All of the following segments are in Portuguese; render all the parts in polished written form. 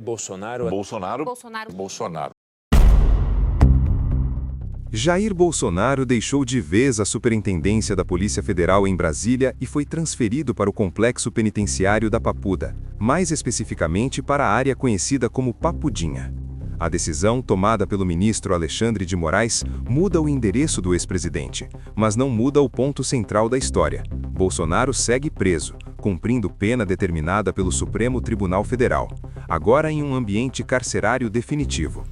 Bolsonaro. Jair Bolsonaro deixou de vez a superintendência da Polícia Federal em Brasília e foi transferido para o complexo penitenciário da Papuda, mais especificamente para a área conhecida como Papudinha. A decisão, tomada pelo ministro Alexandre de Moraes, muda o endereço do ex-presidente, mas não muda o ponto central da história. Bolsonaro segue preso, cumprindo pena determinada pelo Supremo Tribunal Federal, agora em um ambiente carcerário definitivo.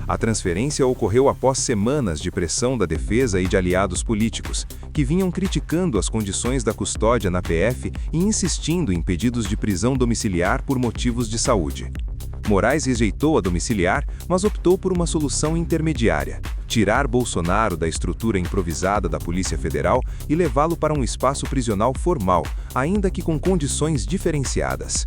A transferência ocorreu após semanas de pressão da defesa e de aliados políticos, que vinham criticando as condições da custódia na PF e insistindo em pedidos de prisão domiciliar por motivos de saúde. Moraes rejeitou a domiciliar, mas optou por uma solução intermediária: tirar Bolsonaro da estrutura improvisada da Polícia Federal e levá-lo para um espaço prisional formal, ainda que com condições diferenciadas.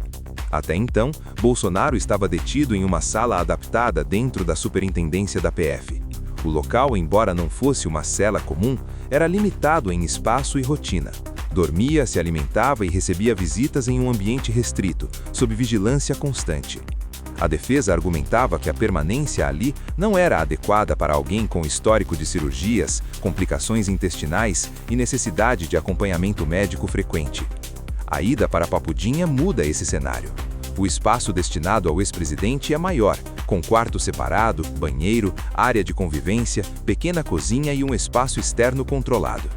Até então, Bolsonaro estava detido em uma sala adaptada dentro da superintendência da PF. O local, embora não fosse uma cela comum, era limitado em espaço e rotina. Dormia, se alimentava e recebia visitas em um ambiente restrito, sob vigilância constante. A defesa argumentava que a permanência ali não era adequada para alguém com histórico de cirurgias, complicações intestinais e necessidade de acompanhamento médico frequente. A ida para Papudinha muda esse cenário. O espaço destinado ao ex-presidente é maior, com quarto separado, banheiro, área de convivência, pequena cozinha e um espaço externo controlado.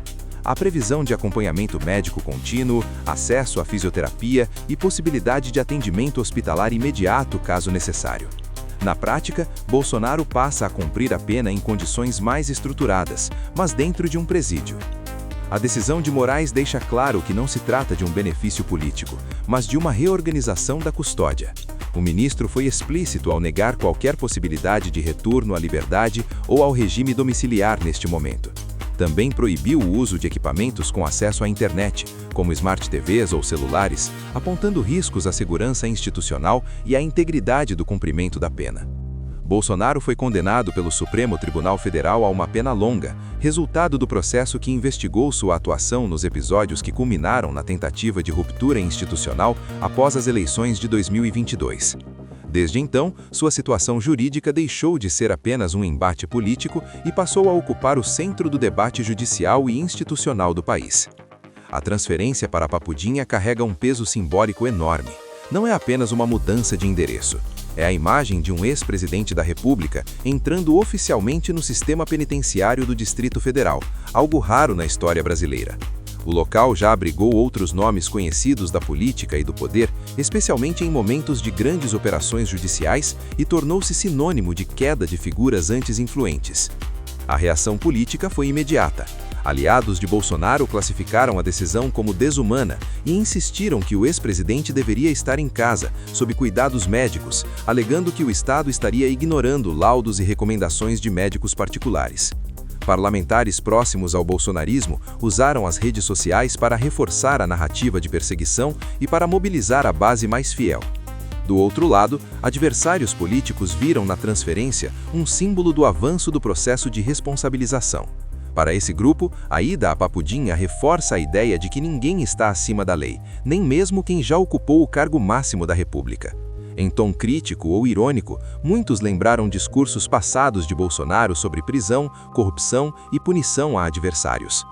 Há previsão de acompanhamento médico contínuo, acesso à fisioterapia e possibilidade de atendimento hospitalar imediato caso necessário. Na prática, Bolsonaro passa a cumprir a pena em condições mais estruturadas, mas dentro de um presídio. A decisão de Moraes deixa claro que não se trata de um benefício político, mas de uma reorganização da custódia. O ministro foi explícito ao negar qualquer possibilidade de retorno à liberdade ou ao regime domiciliar neste momento. Também proibiu o uso de equipamentos com acesso à internet, como smart TVs ou celulares, apontando riscos à segurança institucional e à integridade do cumprimento da pena. Bolsonaro foi condenado pelo Supremo Tribunal Federal a uma pena longa, resultado do processo que investigou sua atuação nos episódios que culminaram na tentativa de ruptura institucional após as eleições de 2022. Desde então, sua situação jurídica deixou de ser apenas um embate político e passou a ocupar o centro do debate judicial e institucional do país. A transferência para Papudinha carrega um peso simbólico enorme. Não é apenas uma mudança de endereço. É a imagem de um ex-presidente da República entrando oficialmente no sistema penitenciário do Distrito Federal, algo raro na história brasileira. O local já abrigou outros nomes conhecidos da política e do poder, especialmente em momentos de grandes operações judiciais, e tornou-se sinônimo de queda de figuras antes influentes. A reação política foi imediata. Aliados de Bolsonaro classificaram a decisão como desumana e insistiram que o ex-presidente deveria estar em casa, sob cuidados médicos, alegando que o Estado estaria ignorando laudos e recomendações de médicos particulares. Parlamentares próximos ao bolsonarismo usaram as redes sociais para reforçar a narrativa de perseguição e para mobilizar a base mais fiel. Do outro lado, adversários políticos viram na transferência um símbolo do avanço do processo de responsabilização. Para esse grupo, a ida à Papudinha reforça a ideia de que ninguém está acima da lei, nem mesmo quem já ocupou o cargo máximo da República. Em tom crítico ou irônico, muitos lembraram discursos passados de Bolsonaro sobre prisão, corrupção e punição a adversários.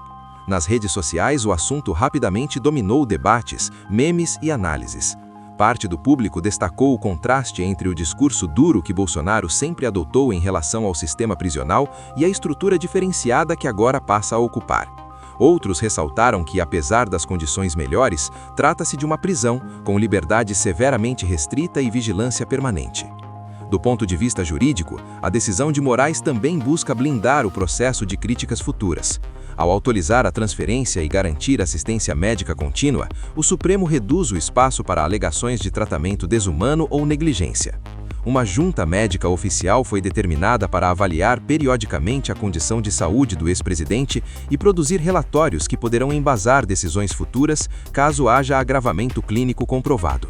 Nas redes sociais, o assunto rapidamente dominou debates, memes e análises. Parte do público destacou o contraste entre o discurso duro que Bolsonaro sempre adotou em relação ao sistema prisional e a estrutura diferenciada que agora passa a ocupar. Outros ressaltaram que, apesar das condições melhores, trata-se de uma prisão, com liberdade severamente restrita e vigilância permanente. Do ponto de vista jurídico, a decisão de Moraes também busca blindar o processo de críticas futuras. Ao autorizar a transferência e garantir assistência médica contínua, o Supremo reduz o espaço para alegações de tratamento desumano ou negligência. Uma junta médica oficial foi determinada para avaliar periodicamente a condição de saúde do ex-presidente e produzir relatórios que poderão embasar decisões futuras caso haja agravamento clínico comprovado.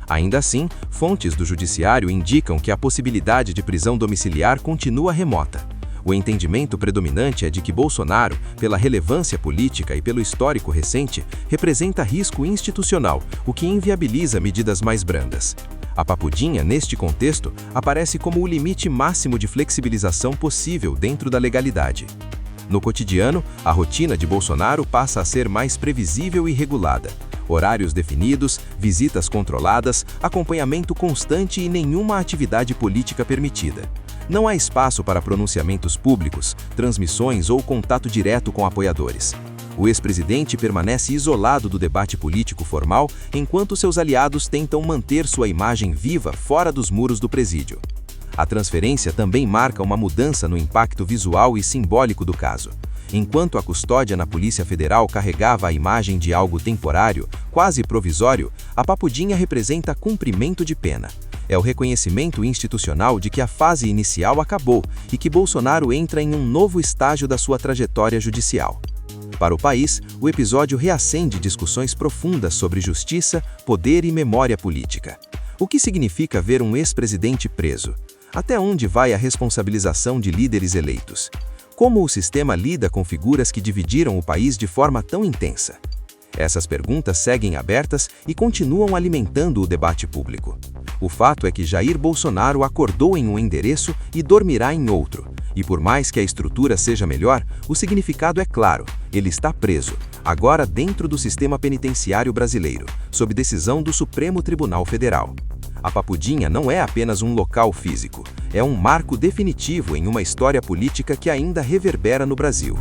Ainda assim, fontes do judiciário indicam que a possibilidade de prisão domiciliar continua remota. O entendimento predominante é de que Bolsonaro, pela relevância política e pelo histórico recente, representa risco institucional, o que inviabiliza medidas mais brandas. A Papudinha, neste contexto, aparece como o limite máximo de flexibilização possível dentro da legalidade. No cotidiano, a rotina de Bolsonaro passa a ser mais previsível e regulada. Horários definidos, visitas controladas, acompanhamento constante e nenhuma atividade política permitida. Não há espaço para pronunciamentos públicos, transmissões ou contato direto com apoiadores. O ex-presidente permanece isolado do debate político formal, enquanto seus aliados tentam manter sua imagem viva fora dos muros do presídio. A transferência também marca uma mudança no impacto visual e simbólico do caso. Enquanto a custódia na Polícia Federal carregava a imagem de algo temporário, quase provisório, a Papudinha representa cumprimento de pena. É o reconhecimento institucional de que a fase inicial acabou e que Bolsonaro entra em um novo estágio da sua trajetória judicial. Para o país, o episódio reacende discussões profundas sobre justiça, poder e memória política. O que significa ver um ex-presidente preso? Até onde vai a responsabilização de líderes eleitos? Como o sistema lida com figuras que dividiram o país de forma tão intensa? Essas perguntas seguem abertas e continuam alimentando o debate público. O fato é que Jair Bolsonaro acordou em um endereço e dormirá em outro. E por mais que a estrutura seja melhor, o significado é claro: ele está preso, agora dentro do sistema penitenciário brasileiro, sob decisão do Supremo Tribunal Federal. A Papudinha não é apenas um local físico, é um marco definitivo em uma história política que ainda reverbera no Brasil.